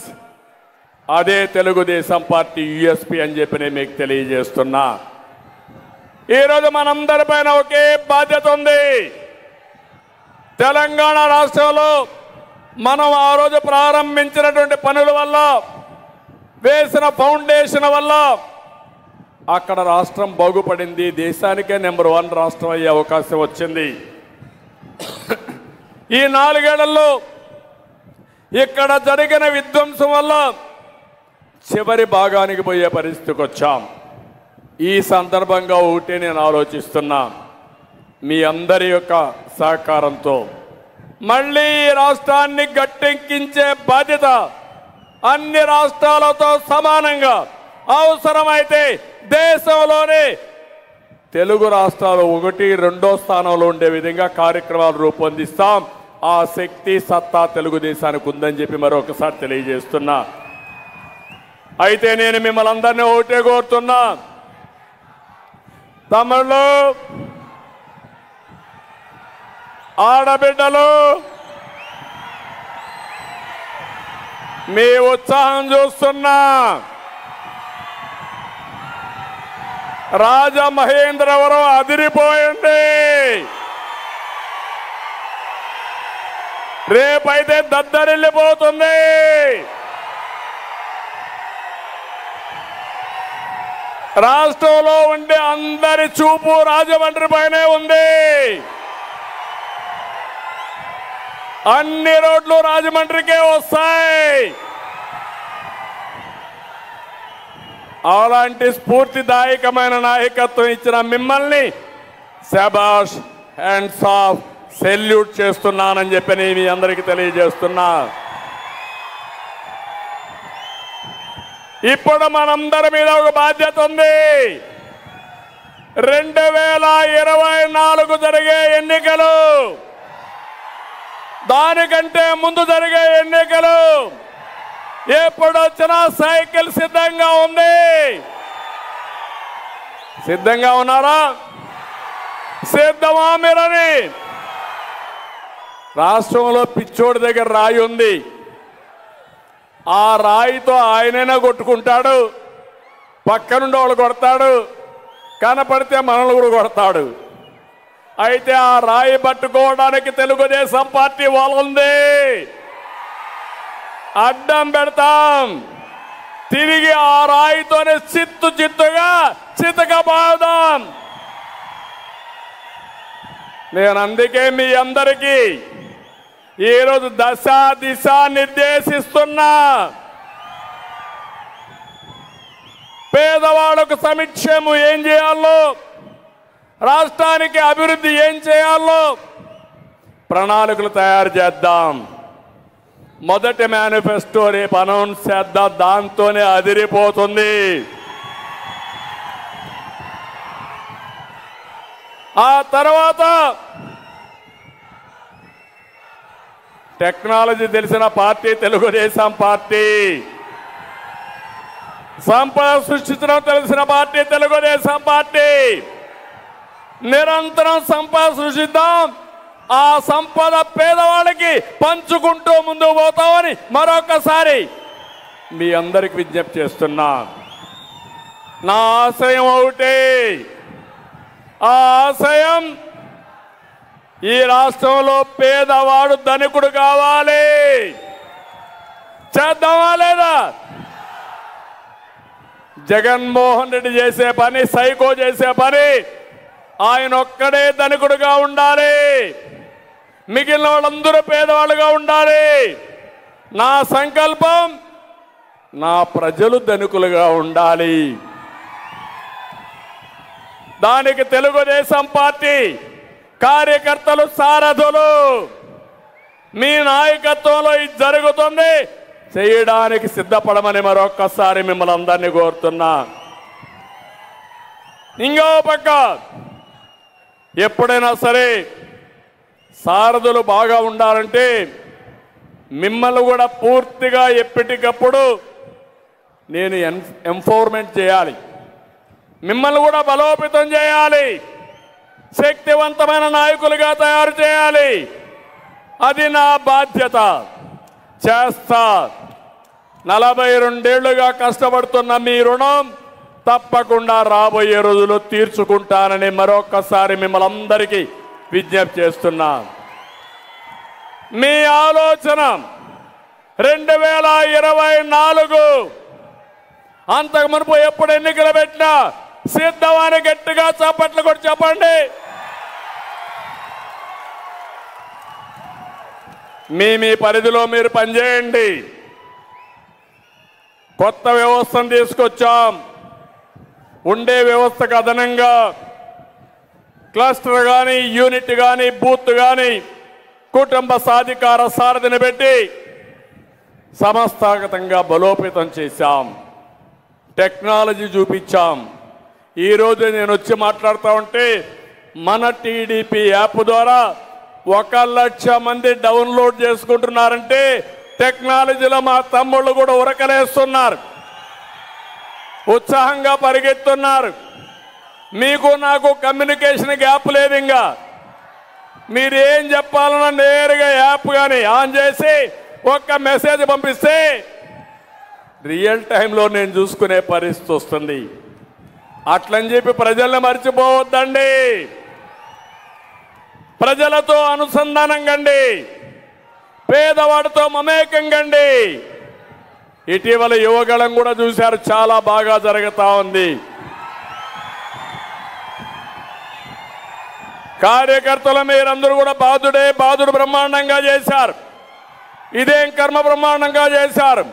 Speaker 1: అదే తెలుగుదేశం పార్టీ యూఎస్పీ అని చెప్పి నేను మీకు తెలియజేస్తున్నా. ఈరోజు మనందరిపైన ఒకే బాధ్యత ఉంది. తెలంగాణ రాష్ట్రంలో మనం ఆ రోజు ప్రారంభించినటువంటి పనుల వల్ల, వేసిన ఫౌండేషన్ వల్ల అక్కడ రాష్ట్రం బాగుపడింది. దేశానికే నెంబర్ 1 రాష్ట్రం అయ్యే అవకాశం వచ్చింది. ఈ 4 ఏళ్లలో ఇక్కడ జరిగిన విధ్వంసం వల్ల చివరి భాగానికి పోయే పరిస్థితికి వచ్చాం. ఈ సందర్భంగా ఒకటే నేను ఆలోచిస్తున్నా, మీ అందరి యొక్క సహకారంతో మళ్ళీ ఈ రాష్ట్రాన్ని గట్టెక్కించే బాధ్యత అన్ని రాష్ట్రాలతో సమానంగా, అవసరమైతే దేశంలోనే తెలుగు రాష్ట్రాలు 1, 2 స్థానంలో ఉండే విధంగా కార్యక్రమాలు రూపొందిస్తాం. ఆ శక్తి సత్తా తెలుగుదేశానికి ఉందని చెప్పి మరొకసారి తెలియజేస్తున్నా. అయితే నేను మిమ్మల్ని అందరినీ ఒకటే కోరుతున్నా, తమ్ముళ్ళు, ఆడబిడ్డలు, మీ ఉత్సాహం చూస్తున్నా. రాజమహేంద్రవరం అదిరిపోయింది. రేపైతే దద్దరిల్లిపోతుంది. రాష్ట్రంలో ఉండే అందరి చూపు రాజమండ్రి పైనే ఉంది. అన్ని రోడ్లు రాజమండ్రికే వస్తాయి. అలాంటి స్ఫూర్తిదాయకమైన నాయకత్వం ఇచ్చిన మిమ్మల్ని శభాష్, హ్యాండ్స్ ఆఫ్, సెల్యూట్ చేస్తున్నానని చెప్పి నేను మీ అందరికీ తెలియజేస్తున్నా. ఇప్పుడు మనందరి మీద ఒక బాధ్యత ఉంది. 2024 జరిగే ఎన్నికలు, దానికంటే ముందు జరిగే ఎన్నికలు, ఎప్పుడొచ్చినా సైకిల్ సిద్ధంగా ఉంది. సిద్ధంగా ఉన్నారా? సిద్ధమా మీరని? రాష్ట్రంలో పిచ్చోడి దగ్గర రాయి ఉంది. ఆ రాయితో ఆయనైనా కొట్టుకుంటాడు, పక్కనుండి వాళ్ళు కొడతాడు, కనపడితే మనల్ని కూడా కొడతాడు. అయితే ఆ రాయి పట్టుకోవడానికి తెలుగుదేశం పార్టీ వాళ్ళుంది. అడ్డం పెడతాం, తిరిగి ఆ రాయితోనే చిత్తుగా చితకబాదాం. నేను అందుకే మీ అందరికీ ఈరోజు దశ దిశ నిర్దేశిస్తున్నా. పేదవాళ్లకు సంక్షేమం ఏం చేయాలో, రాష్ట్రానికి అభివృద్ధి ఏం చేయాలో ప్రణాళికలు తయారు చేద్దాం. మొదటి మేనిఫెస్టో రేపు అనౌన్స్ చేద్దాం, దాంతోనే అదిరిపోతుంది. ఆ తర్వాత టెక్నాలజీ తెలిసిన పార్టీ తెలుగుదేశం పార్టీ, సంపద సృష్టించడం తెలిసిన పార్టీ తెలుగుదేశం పార్టీ. నిరంతరం సంపద సృష్టిద్దాం, ఆ సంపద పేదవాళ్ళకి పంచుకుంటూ ముందుకు పోతామని మరొకసారి మీ అందరికి విజ్ఞప్తి చేస్తున్నా. నా ఆశయం ఒకటే, ఆ ఆశయం ఈ రాష్ట్రంలో పేదవాడు ధనికుడు కావాలి. చేద్దామా లేదా? జగన్మోహన్ రెడ్డి చేసే పని, సైకో చేసే పని, ఆయన ఒక్కడే ధనికుడుగా ఉండాలి, మిగిలిన వాళ్ళందరూ పేదవాళ్ళుగా ఉండాలి. నా సంకల్పం, నా ప్రజలు ధనికులుగా ఉండాలి. దానికి తెలుగుదేశం పార్టీ కార్యకర్తలు సారథులు, మీ నాయకత్వంలో ఇది జరుగుతుంది, చేయడానికి సిద్ధపడమని మరొక్కసారి మిమ్మల్ని అందరినీ కోరుతున్నా. ఇంకో పక్క ఎప్పుడైనా సరే సారథులు బాగా ఉండాలంటే మిమ్మల్ని కూడా పూర్తిగా ఎప్పటికప్పుడు నేను ఎంపవర్మెంట్ చేయాలి, మిమ్మల్ని కూడా బలోపేతం చేయాలి, శక్తివంతమైన నాయకులుగా తయారు చేయాలి. అది నా బాధ్యత. చేస్తా. 42 ఏళ్లుగా కష్టపడుతున్న మీ రుణం తప్పకుండా రాబోయే రోజుల్లో తీర్చుకుంటానని మరొకసారి మిమ్మల్ని అందరికీ విజ్ఞప్తి చేస్తున్నా. మీ ఆలోచన 2024 అంతకు మునుపు ఎప్పుడు ఎన్నికలు పెట్టినా సిద్ధమని గట్టిగా చప్పట్లు కూడా చెప్పండి. మీ పరిధిలో మీరు పనిచేయండి. కొత్త వ్యవస్థను తీసుకొచ్చాం. ఉండే వ్యవస్థకు అదనంగా క్లస్టర్ కానీ, యూనిట్ కానీ, బూత్ కానీ, కుటుంబ సాధికార సారథిని పెట్టి సంస్థాగతంగా బలోపేతం చేశాం. టెక్నాలజీ చూపించాం. ఈరోజు నేను వచ్చి మాట్లాడుతూ ఉంటే మన టీడీపీ యాప్ ద్వారా 1 లక్ష మంది డౌన్లోడ్ చేసుకుంటున్నారంటే టెక్నాలజీలో మా తమ్ముళ్ళు కూడా ఉరకలేస్తున్నారు, ఉత్సాహంగా పరిగెత్తున్నారు. మీకు నాకు కమ్యూనికేషన్ గ్యాప్ లేదు. ఇంకా మీరేం చెప్పాలన్నా నేరుగా యాప్ కానీ ఆన్ చేసి ఒక్క మెసేజ్ పంపిస్తే రియల్ టైంలో నేను చూసుకునే పరిస్థితి వస్తుంది. అట్లని చెప్పి ప్రజల్ని మర్చిపోవద్దండి. ప్రజలతో అనుసంధానం కండి, పేదవాడితో మమేకం కండి. ఇటీవల యువగళం కూడా చూశారు, చాలా బాగా జరుగుతా ఉంది. కార్యకర్తలు మీరందరూ కూడా బాధుడు బ్రహ్మాండంగా చేశారు. ఇదేం కర్మ బ్రహ్మాండంగా చేశారు.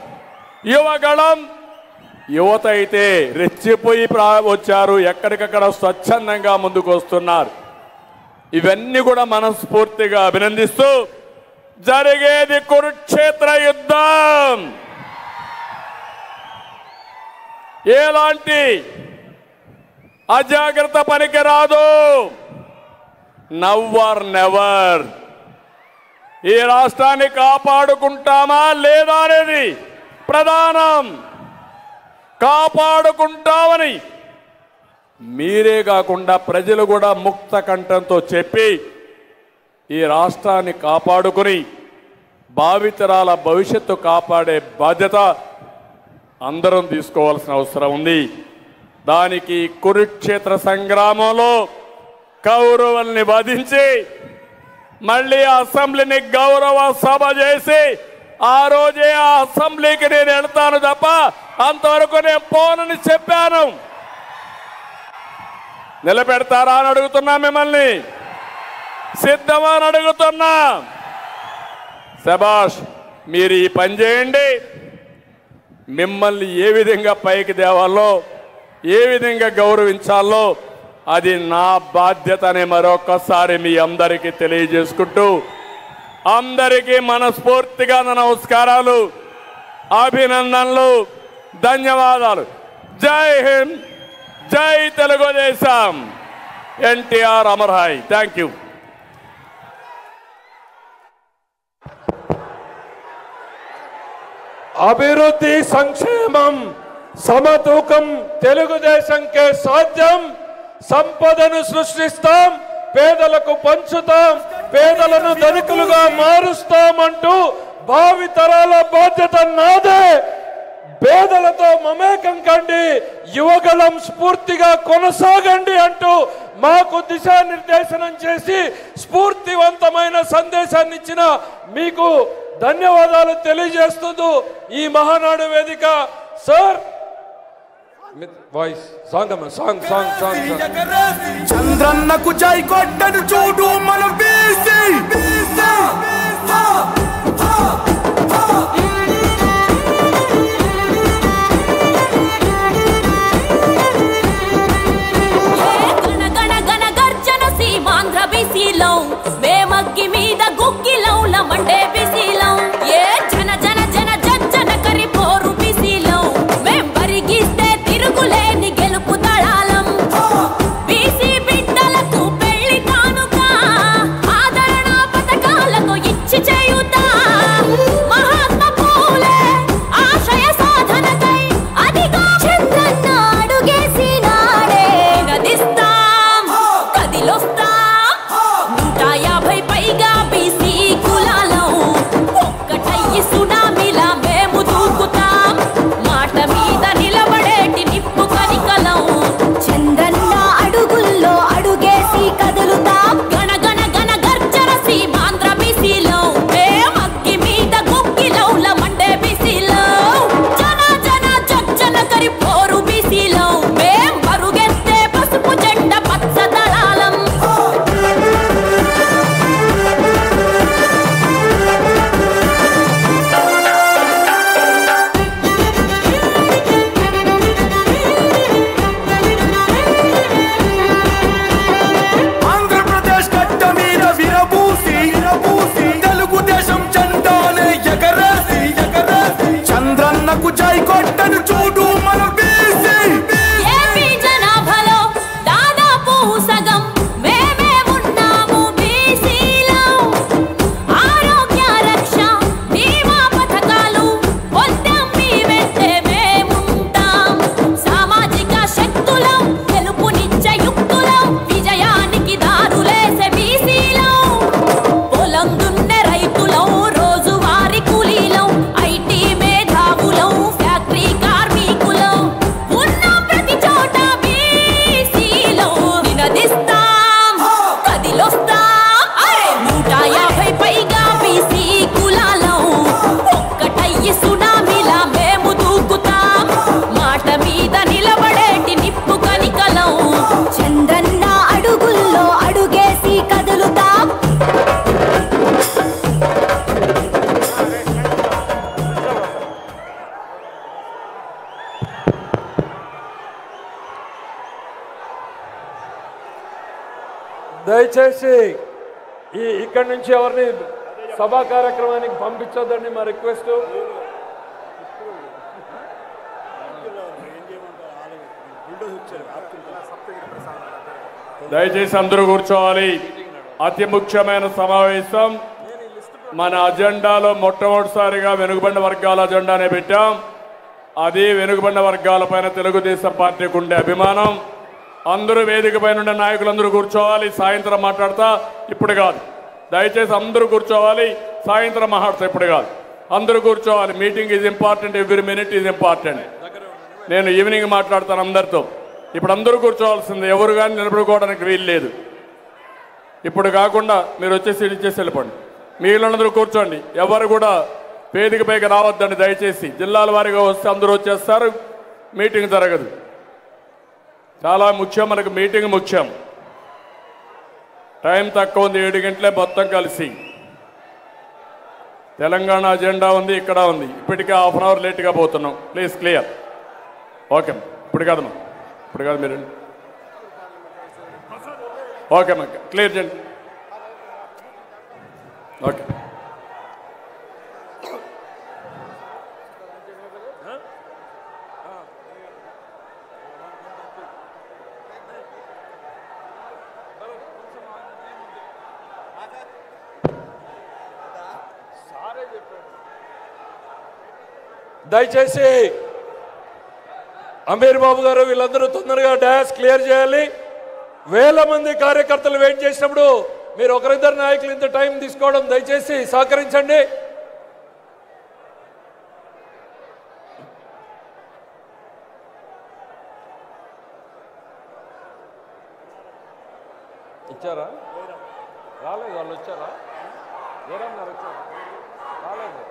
Speaker 1: యువగళం యువత అయితే రెచ్చిపోయి వచ్చారు, ఎక్కడికక్కడ స్వచ్ఛందంగా ముందుకు వస్తున్నారు. ఇవన్నీ కూడా మనస్ఫూర్తిగా అభినందిస్తూ జరిగేది కురుక్షేత్ర యుద్ధం. ఎలాంటి అజాగ్రత్త పనికి రాదు. Now or never. ఈ రాష్ట్రాన్ని కాపాడుకుంటామా లేదా అనేది ప్రధానం. కాపాడుకుంటామని మీరే కాకుండా ప్రజలు కూడా ముక్త కంఠంతో చెప్పి ఈ రాష్ట్రాన్ని కాపాడుకుని భావితరాల భవిష్యత్తు కాపాడే బాధ్యత అందరం తీసుకోవాల్సిన అవసరం ఉంది. దానికి కురుక్షేత్ర సంగ్రామంలో కౌరవుల్ని వధించి మళ్ళీ అసెంబ్లీని గౌరవ సభ చేసి ఆ రోజే ఆ అసెంబ్లీకి నేను వెళ్తాను తప్ప అంతవరకు నేను పోనని చెప్పాను. నిలబెడతారా అని అడుగుతున్నా, మిమ్మల్ని సిద్ధమా అని అడుగుతున్నా. శభాష్, మీరు ఈ పని చేయండి. మిమ్మల్ని ఏ విధంగా పైకి తేవాలో, ఏ విధంగా గౌరవించాలో అది నా బాధ్యత అని మరొకసారి మీ అందరికీ తెలియజేసుకుంటూ, అందరికీ మనస్ఫూర్తిగా నమస్కారాలు, అభినందనలు, ధన్యవాదాలు. జై హింద్, జై తెలుగుదేశం. ఎన్టీఆర్ అమర్హాయ్. Thank you.
Speaker 2: అభివృద్ధి సంక్షేమం సమతూకం తెలుగుదేశంకే సాధ్యం. సంపదను సృష్టిస్తాం, పేదలకు పంచుతాం, పేదలను ధనికులుగా మారుస్తామంటూ భావితరాల బాధ్యత నాదే. పేదలతో మమేకం కండి, యువగలం స్ఫూర్తిగా కొనసాగండి అంటూ మాకు దిశానిర్దేశనం చేసి స్ఫూర్తివంతమైన సందేశాన్ని ఇచ్చిన మీకు ధన్యవాదాలు తెలియజేస్తూ ఈ మహానాడు వేదిక sir voice song song song song
Speaker 3: చంద్రన్నకు జై కొట్టను చూడు మన బీసీ. సీమాంధ్ర బీసీలో మేమగ్గి మీద గుగ్గిలౌల మండే బీసీలో ఏ జన జన జన జన కరి పోరు బీసీలో మేం బరిగిస్తే తిరుగులేని గెలుపు దళాలం. బీసీ బిడ్డలకు పెళ్లి కానుక ఆదరణ పథకాలకు ఇచ్చి చేయుతా. మహాత్మా పూలే ఆశయ సాధనకై అదిగో చంద్రన్న అడుగేసి నాడే నదిస్తాం కదిలొస్తాం. 150 పైగా బీసీ కులాలం ఒక్కటయ్యి సునామీలా మేము దూకుతాం. మాట మీద నిలబడేటి నిప్పు కనికలం చంద్రన్న అడుగుల్లో అడుగేసి కదులుతాం. గణ గణ గణ గర్జన సీమాంధ్ర బీసీలో మేమగ్గి మీద గుగ్గిలౌల మండే బీసీలో జన జన జన కరి పోరు బీసీలో మేం పరుగెత్తే పసుపు జెండ పచ్చ దళాలం. ఆంధ్రప్రదేశ్ గడ్డ మీద విరబూసి తెలుగుదేశం జెండానే ఎగరేసి చంద్రన్నకు జై కొట్టను చూడు మన బీసీ. ఏపీ జనాభాలో దాదాపు సగం మేమే ఉన్నాము బీసీలో. ఆరోగ్య రక్ష బీమా పథకాలు పొందాం మీ వెంటే మేముంటాం. సామాజిక శక్తులం గెలుపునిచ్చే యుక్తులం విజయానికి దారులేసే బీసీలో. పొలం దున్నే రైతులం రోజువారీ కూలీలం ఐటీ మేధావులం ఫ్యాక్టరీ కార్మికులం ఉన్నాం ప్రతి చోట బీసీలో నినదిస్తాం కదిలొస్తాం. 150 పైగా బీసీ కులాలం ఒక్కటయ్యి సునామీలా మేము దూకుతాం. మాట మీద నిలబడేటి నిప్పు కనికలం చంద్రన్న అడుగుల్లో అడుగేసి కదులుతాం.
Speaker 2: దయచేసి ఇక్కడి నుంచి ఎవరిని సభా కార్యక్రమానికి పంపించొద్దండి మా రిక్వెస్ట్.
Speaker 1: దయచేసి అందరూ కూర్చోవాలి. అతి ముఖ్యమైన సమావేశం. మన అజెండాలో మొట్టమొదటిసారిగా వెనుకబడిన వర్గాల అజెండానే పెట్టాం. అది వెనుకబడిన వర్గాలపైన తెలుగుదేశం పార్టీకి ఉండే అభిమానం. అందరూ వేదిక పైన ఉండే నాయకులందరూ కూర్చోవాలి. సాయంత్రం మాట్లాడతా, ఇప్పుడు కాదు. దయచేసి అందరూ కూర్చోవాలి. సాయంత్రం మాట్లాడతా, ఇప్పుడు కాదు. అందరూ కూర్చోవాలి. Meeting is important, every minute is important. నేను ఈవినింగ్ మాట్లాడతాను అందరితో. ఇప్పుడు అందరూ కూర్చోవాల్సిందే, ఎవరు కానీ నిలబడుకోవడానికి వీలు లేదు. ఇప్పుడు కాకుండా మీరు వచ్చేసి ఇచ్చేసి వెళ్ళిపోండి. మిగిలినందరూ కూర్చోండి. ఎవరు కూడా వేదిక పైకి రావద్దండి దయచేసి. జిల్లాల వారీగా వస్తే అందరూ వచ్చేస్తారు, మీటింగ్ జరగదు. చాలా ముఖ్యం, మనకు మీటింగ్ ముఖ్యం. టైం తక్కువ ఉంది, 7 గంటలే మొత్తం కలిసి. తెలంగాణ అజెండా ఉంది, ఇక్కడ ఉంది. ఇప్పటికే హాఫ్ అన్ అవర్ లేట్గా పోతున్నాం. Please clear. ఓకే, ఇప్పుడు కాదమ్మా, ఇప్పుడు కాదు మీరు. ఓకే అమ్మా, క్లియర్ చేయండి. ఓకే,
Speaker 2: దయచేసి అమీర్ బాబు గారు వీళ్ళందరూ తొందరగా డాష్ క్లియర్ చేయాలి. వేల మంది కార్యకర్తలు వెయిట్ చేసినప్పుడు మీరు ఒకరిద్దరు నాయకులు ఇంత టైం తీసుకోవడం దయచేసి సహకరించండి. ఇచ్చారా? రాలేదు, వాళ్ళు వచ్చారా? వేరన్నారు వచ్చారా? రాలేదు.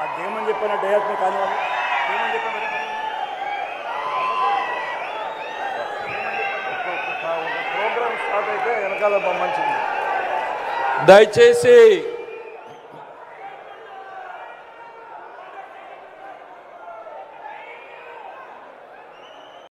Speaker 4: అదేమని చెప్పిన డేట్ మీ కానీ ఏమని చెప్పాను ప్రోగ్రామ్ స్టార్ట్ అయితే వెనకాల మంచిది.
Speaker 2: దయచేసి